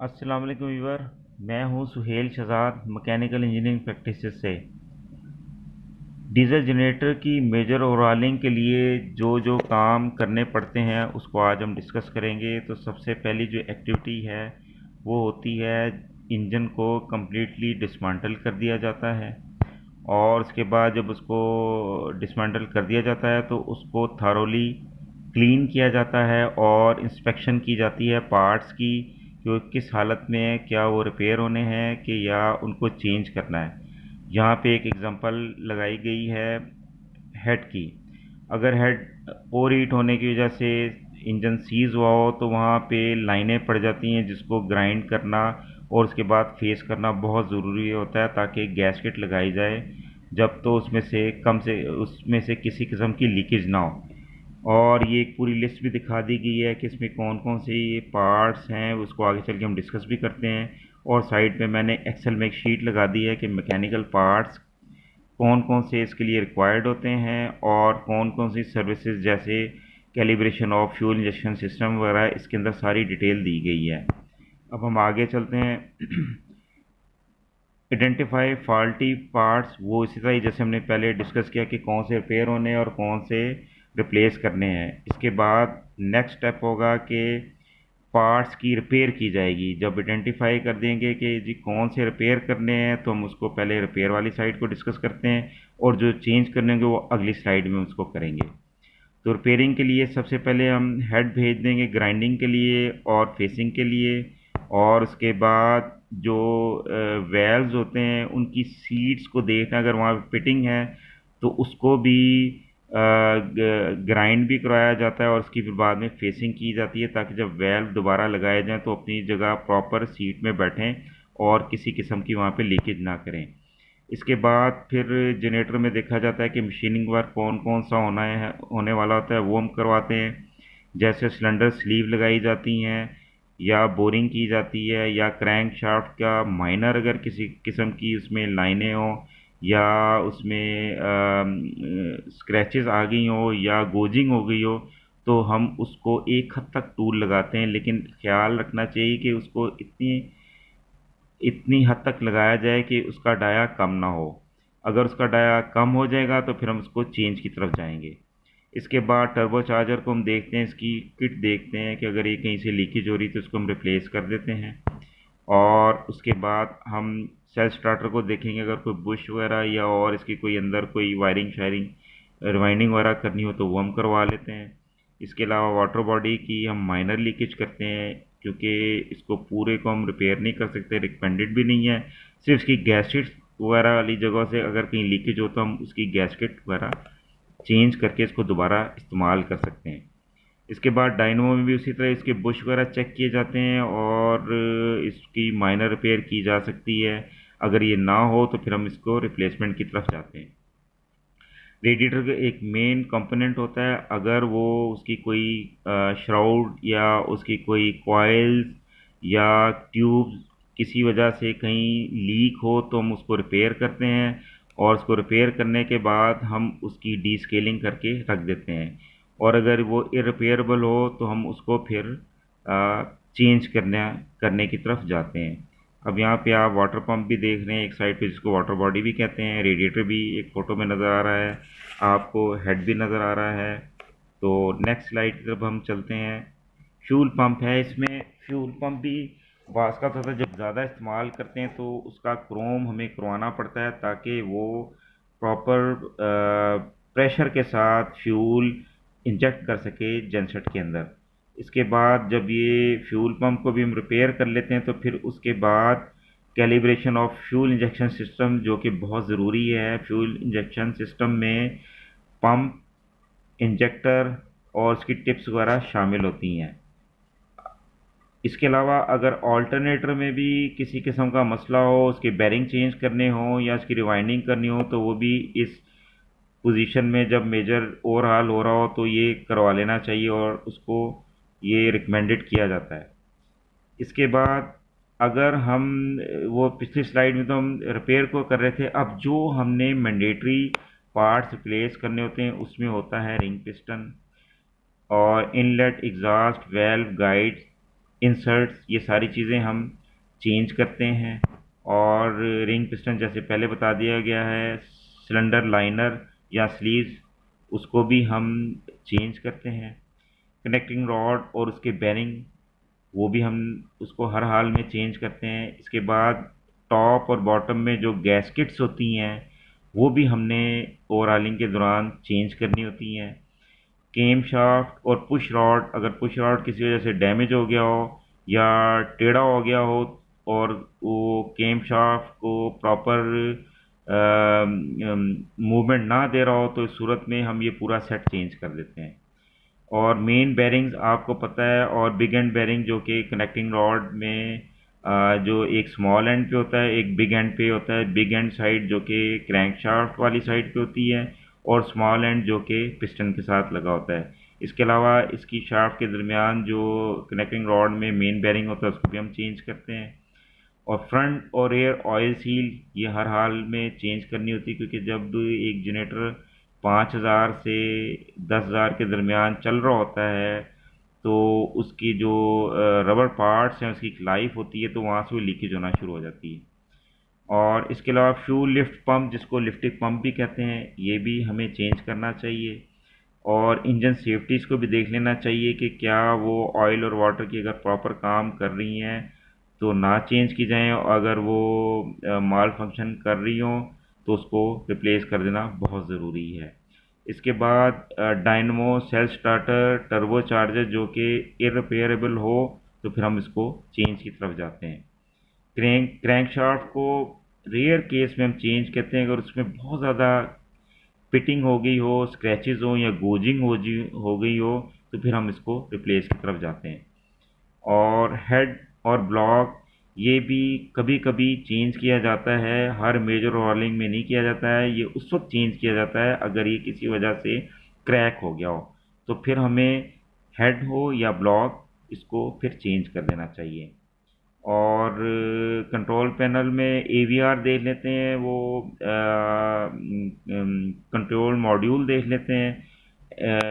अस्सलाम वालेकुम व्यूअर। मैं हूं Suhail Shahzad, mechanical engineering practices से। डीजल जनरेटर की मेजर ओवरहॉलिंग के लिए जो जो काम करने पड़ते हैं उसको आज हम डिस्कस करेंगे। तो सबसे पहली जो एक्टिविटी है वो होती है, इंजन को कम्प्लीटली डिसमेंटल कर दिया जाता है। और उसके बाद जब उसको डिसमेंटल कर दिया जाता है तो उसको थारोली क्लीन किया जाता है और इंस्पेक्शन की जाती है पार्ट्स की, कि वो किस हालत में है, क्या वो रिपेयर होने हैं कि या उनको चेंज करना है। यहाँ पे एक एग्जांपल लगाई गई है हेड की। अगर हेड ओवर हीट होने की वजह से इंजन सीज हुआ हो तो वहाँ पे लाइनें पड़ जाती हैं जिसको ग्राइंड करना और उसके बाद फेस करना बहुत ज़रूरी होता है ताकि गैसकेट लगाई जाए जब तो उसमें से किसी किस्म की लीकेज ना हो। और ये एक पूरी लिस्ट भी दिखा दी गई है कि इसमें कौन कौन से ये पार्ट्स हैं, उसको आगे चल के हम डिस्कस भी करते हैं। और साइड पे मैंने एक्सेल में एक शीट लगा दी है कि मैकेनिकल पार्ट्स कौन कौन से इसके लिए रिक्वायर्ड होते हैं और कौन कौन सी सर्विसेज जैसे calibration of fuel injection system वगैरह इसके अंदर सारी डिटेल दी गई है। अब हम आगे चलते हैं। आइडेंटिफाई फॉल्टी पार्ट्स, वो इसी तरह ही जैसे हमने पहले डिस्कस किया कि कौन से रिपेयर होने हैं और कौन से रिप्लेस करने हैं। इसके बाद नेक्स्ट स्टेप होगा कि पार्ट्स की रिपेयर की जाएगी। जब आइडेंटिफाई कर देंगे कि जी कौन से रिपेयर करने हैं तो हम उसको पहले रिपेयर वाली साइड को डिस्कस करते हैं और जो चेंज करने होंगे वो अगली स्लाइड में उसको करेंगे। तो रिपेयरिंग के लिए सबसे पहले हम हेड भेज देंगे ग्राइंडिंग के लिए और फेसिंग के लिए। और उसके बाद जो वेल्व्स होते हैं उनकी सीट्स को देखना, अगर वहाँ फिटिंग है तो उसको भी ग्राइंड भी करवाया जाता है और उसकी फिर बाद में फेसिंग की जाती है ताकि जब वेल्व दोबारा लगाए जाएं तो अपनी जगह प्रॉपर सीट में बैठें और किसी किस्म की वहाँ पे लीकेज ना करें। इसके बाद फिर जनरेटर में देखा जाता है कि मशीनिंग वर्क कौन कौन सा होने वाला होता है, वो हम करवाते हैं। जैसे सिलेंडर स्लीव लगाई जाती हैं या बोरिंग की जाती है या क्रैंक शाफ्ट का माइनर अगर किसी किस्म की उसमें लाइनें हों या उसमें स्क्रैचेस आ गई हो या गोजिंग हो गई हो तो हम उसको एक हद तक टूल लगाते हैं, लेकिन ख्याल रखना चाहिए कि उसको इतनी इतनी हद तक लगाया जाए कि उसका डाया कम ना हो। अगर उसका डाया कम हो जाएगा तो फिर हम उसको चेंज की तरफ जाएंगे। इसके बाद टर्बो चार्जर को हम देखते हैं, इसकी किट देखते हैं कि अगर ये कहीं से लीकेज हो रही है तो उसको हम रिप्लेस कर देते हैं। और उसके बाद हम सेल्फ स्टार्टर को देखेंगे, अगर कोई बुश वगैरह या और इसकी कोई अंदर कोई वायरिंग शायरिंग रिवाइंडिंग वगैरह करनी हो तो वो हम करवा लेते हैं। इसके अलावा वाटर बॉडी की हम माइनर लीकेज करते हैं क्योंकि इसको पूरे को हम रिपेयर नहीं कर सकते, रिकमेंडेड भी नहीं है। सिर्फ इसकी गैसकेट वगैरह वाली जगह से अगर कहीं लीकेज हो तो हम उसकी गैसकेट वगैरह चेंज करके इसको दोबारा इस्तेमाल कर सकते हैं। इसके बाद डायनमो में भी उसी तरह इसके बुश वगैरह चेक किए जाते हैं और इसकी माइनर रिपेयर की जा सकती है। अगर ये ना हो तो फिर हम इसको रिप्लेसमेंट की तरफ जाते हैं। रेडिएटर का एक मेन कंपोनेंट होता है, अगर वो उसकी कोई श्राउड या उसकी कोई कॉइल्स या ट्यूब्स किसी वजह से कहीं लीक हो तो हम उसको रिपेयर करते हैं और उसको रिपेयर करने के बाद हम उसकी डी स्केलिंग करके रख देते हैं। और अगर वो इरिपेयरेबल हो तो हम उसको फिर चेंज करने की तरफ जाते हैं। अब यहाँ पे आप वाटर पंप भी देख रहे हैं एक साइड पे, जिसको वाटर बॉडी भी कहते हैं। रेडिएटर भी एक फ़ोटो में नज़र आ रहा है आपको, हेड भी नज़र आ रहा है। तो नेक्स्ट स्लाइड की तरफ हम चलते हैं। फ्यूल पंप है, इसमें फ्यूल पंप भी बास का होता है, जब ज़्यादा इस्तेमाल करते हैं तो उसका क्रोम हमें करवाना पड़ता है ताकि वो प्रॉपर प्रेशर के साथ फ्यूल इंजेक्ट कर सके जनसेट के अंदर। इसके बाद जब ये फ्यूल पंप को भी हम रिपेयर कर लेते हैं तो फिर उसके बाद calibration of fuel injection system, जो कि बहुत ज़रूरी है। फ्यूल इंजेक्शन सिस्टम में पंप, इंजेक्टर और उसकी टिप्स वगैरह शामिल होती हैं। इसके अलावा अगर ऑल्टरनेटर में भी किसी किस्म का मसला हो, उसके बेरिंग चेंज करने हो या उसकी रिवाइंडिंग करनी हो तो वो भी इस पोजीशन में जब मेजर ओवरहाल हो रहा हो तो ये करवा लेना चाहिए और उसको ये रिकमेंडेड किया जाता है। इसके बाद अगर हम वो पिछली स्लाइड में तो हम रिपेयर को कर रहे थे, अब जो हमने मैंडेटरी पार्ट्स रिप्लेस करने होते हैं उसमें होता है रिंग पिस्टन और inlet exhaust valve guides inserts, ये सारी चीज़ें हम चेंज करते हैं। और रिंग पिस्टन जैसे पहले बता दिया गया है, सिलेंडर लाइनर या स्लीव्स, उसको भी हम चेंज करते हैं। कनेक्टिंग रॉड और उसके बेरिंग, वो भी हम उसको हर हाल में चेंज करते हैं। इसके बाद टॉप और बॉटम में जो गैस्केट्स होती हैं वो भी हमने ओवरहालिंग के दौरान चेंज करनी होती हैं। केम शाफ्ट और पुश रॉड, अगर पुश रॉड किसी वजह से डैमेज हो गया हो या टेढ़ा हो गया हो और वो केम शाफ्ट को प्रॉपर मूवमेंट ना दे रहा हो, तो इस सूरत में हम ये पूरा सेट चेंज कर देते हैं। और मेन बेरिंग्स आपको पता है, और बिग एंड बेरिंग जो कि कनेक्टिंग रॉड में जो एक स्मॉल एंड पे होता है, एक बिग एंड पे होता है। बिग एंड साइड जो कि क्रैंकशाफ्ट वाली साइड पे होती है, और स्मॉल एंड जो कि पिस्टन के साथ लगा होता है। इसके अलावा इसकी शाफ्ट के दरमियान जो कनेक्टिंग रॉड में मेन बेरिंग होता है उसको भी हम चेंज करते हैं। और फ्रंट और रेयर ऑयल सील ये हर हाल में चेंज करनी होती है, क्योंकि जब एक जनरेटर 5,000 से 10,000 के दरमियान चल रहा होता है तो उसकी जो रबर पार्ट्स हैं उसकी लाइफ होती है, तो वहाँ से वो लीकेज होना शुरू हो जाती है। और इसके अलावा फ्यूल लिफ्ट पंप, जिसको लिफ्टिंग पंप भी कहते हैं, ये भी हमें चेंज करना चाहिए। और इंजन सेफ्टीज़ को भी देख लेना चाहिए कि क्या वो ऑयल और वाटर की अगर प्रॉपर काम कर रही हैं तो ना चेंज की जाएं, और अगर वो माल फंक्शन कर रही हों तो उसको रिप्लेस कर देना बहुत ज़रूरी है। इसके बाद dynamo, self starter, turbo charger जो कि इररिपेयरेबल हो तो फिर हम इसको चेंज की तरफ जाते हैं। क्रैंकशाफ्ट को रेयर केस में हम चेंज करते हैं, अगर उसमें बहुत ज़्यादा फिटिंग हो गई हो, स्क्रैचेस हो या गोजिंग हो गई हो, तो फिर हम इसको रिप्लेस की तरफ जाते हैं। और हेड और ब्लॉक ये भी कभी कभी चेंज किया जाता है, हर मेजर ओवरहॉलिंग में नहीं किया जाता है। ये उस वक्त चेंज किया जाता है अगर ये किसी वजह से क्रैक हो गया हो, तो फिर हमें हेड हो या ब्लॉक इसको फिर चेंज कर देना चाहिए। और कंट्रोल पैनल में एवीआर देख लेते हैं, वो कंट्रोल मॉड्यूल देख लेते हैं,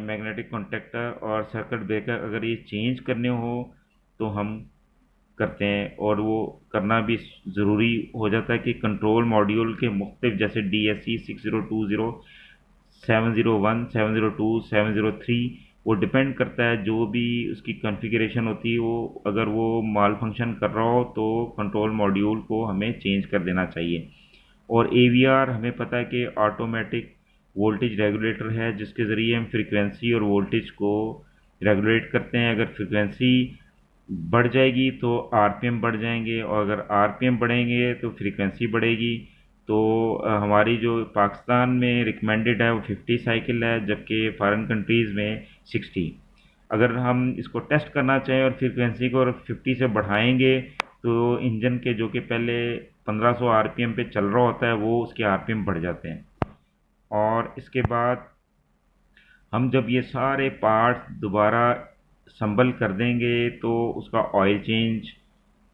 मैग्नेटिक कॉन्टेक्टर और सर्किट ब्रेकर, अगर ये चेंज करने हो तो हम करते हैं। और वो करना भी ज़रूरी हो जाता है कि कंट्रोल मॉड्यूल के मुख्तलिफ, जैसे DSC 6020, 701, 702, 703, वो डिपेंड करता है जो भी उसकी कॉन्फ़िगरेशन होती है, वो अगर वो माल फंक्शन कर रहा हो तो कंट्रोल मॉड्यूल को हमें चेंज कर देना चाहिए। और AVR हमें पता है कि ऑटोमेटिक वोल्टेज रेगुलेटर है, जिसके ज़रिए हम फ्रीक्वेंसी और वोल्टेज को रेगुलेट करते हैं। अगर फ्रीक्वेंसी बढ़ जाएगी तो RPM बढ़ जाएंगे, और अगर RPM बढ़ेंगे तो फ्रीक्वेंसी बढ़ेगी। तो हमारी जो पाकिस्तान में रिकमेंडेड है वो 50 साइकिल है, जबकि फॉरेन कंट्रीज़ में 60। अगर हम इसको टेस्ट करना चाहें और फ्रीक्वेंसी को 50 से बढ़ाएंगे तो इंजन के जो कि पहले 1500 RPM पे चल रहा होता है वो उसके RPM बढ़ जाते हैं। और इसके बाद हम जब ये सारे पार्ट्स दोबारा संभल कर देंगे तो उसका ऑयल चेंज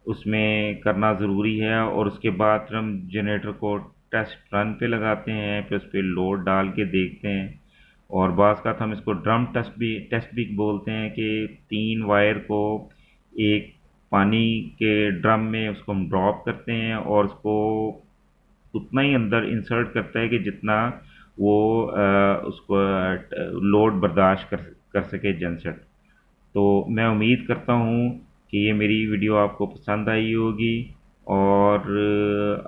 उसमें करना ज़रूरी है। और उसके बाद फिर हम जनरेटर को टेस्ट रन पे लगाते हैं, फिर उस पर लोड डाल के देखते हैं। और बाज़ का हम इसको ड्रम टेस्ट भी बोलते हैं कि 3 वायर को एक पानी के ड्रम में उसको हम ड्रॉप करते हैं और उसको उतना ही अंदर इंसर्ट करता है कि जितना वो उसको लोड बर्दाश्त कर सके जनसेट। तो मैं उम्मीद करता हूँ कि ये मेरी वीडियो आपको पसंद आई होगी। और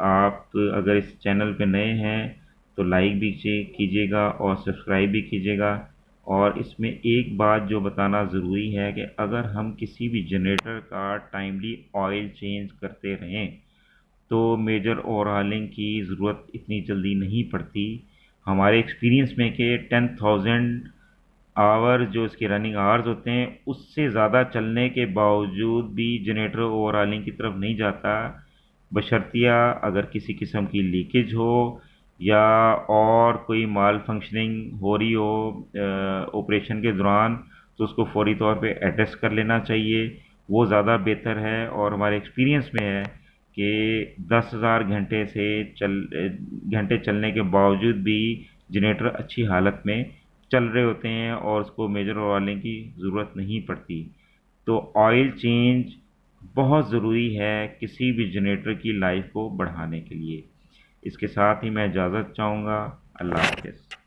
आप अगर इस चैनल पे नए हैं तो लाइक भी कीजिएगा और सब्सक्राइब भी कीजिएगा। और इसमें एक बात जो बताना ज़रूरी है कि अगर हम किसी भी जनरेटर का टाइमली ऑयल चेंज करते रहें तो मेजर ओवरहालिंग की ज़रूरत इतनी जल्दी नहीं पड़ती। हमारे एक्सपीरियंस में कि 10,000 आवर जो इसके रनिंग आवर्स होते हैं उससे ज़्यादा चलने के बावजूद भी जनरेटर ओवरहालिंग की तरफ नहीं जाता, बशर्तिया अगर किसी किस्म की लीकेज हो या और कोई माल फंक्शनिंग हो रही हो ऑपरेशन के दौरान, तो उसको फौरी तौर पे एड्रेस कर लेना चाहिए, वो ज़्यादा बेहतर है। और हमारे एक्सपीरियंस में है कि 10,000 घंटे चलने के बावजूद भी जनरेटर अच्छी हालत में चल रहे होते हैं और उसको मेजर ओवरहॉलिंग की ज़रूरत नहीं पड़ती। तो ऑयल चेंज बहुत ज़रूरी है किसी भी जनरेटर की लाइफ को बढ़ाने के लिए। इसके साथ ही मैं इजाज़त चाहूँगा। अल्लाह हाफ़िज़।